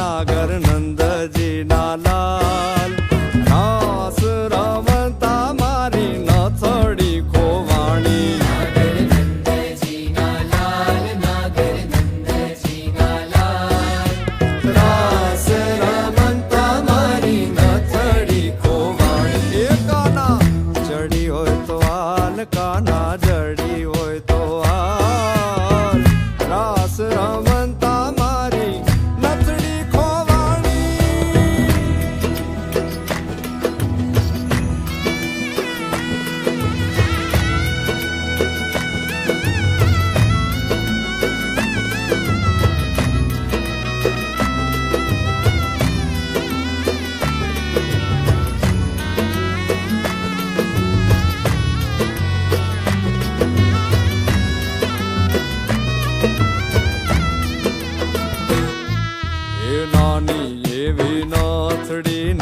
નાગર નંદજી ના લાલ રાસ રમતા મારી નથડી ખોવાણી નાગર નંદજી ના લાલ નાગર નંદજી ના લાલ રાસ રમતા મારી નથડી ખોવાણી એ કાના ચડી હોય તો હાલ કાના જડી હોય તો હાલ રાસ રમતા મારી નથડી ખોવાણી એ નાની એવી નાથડી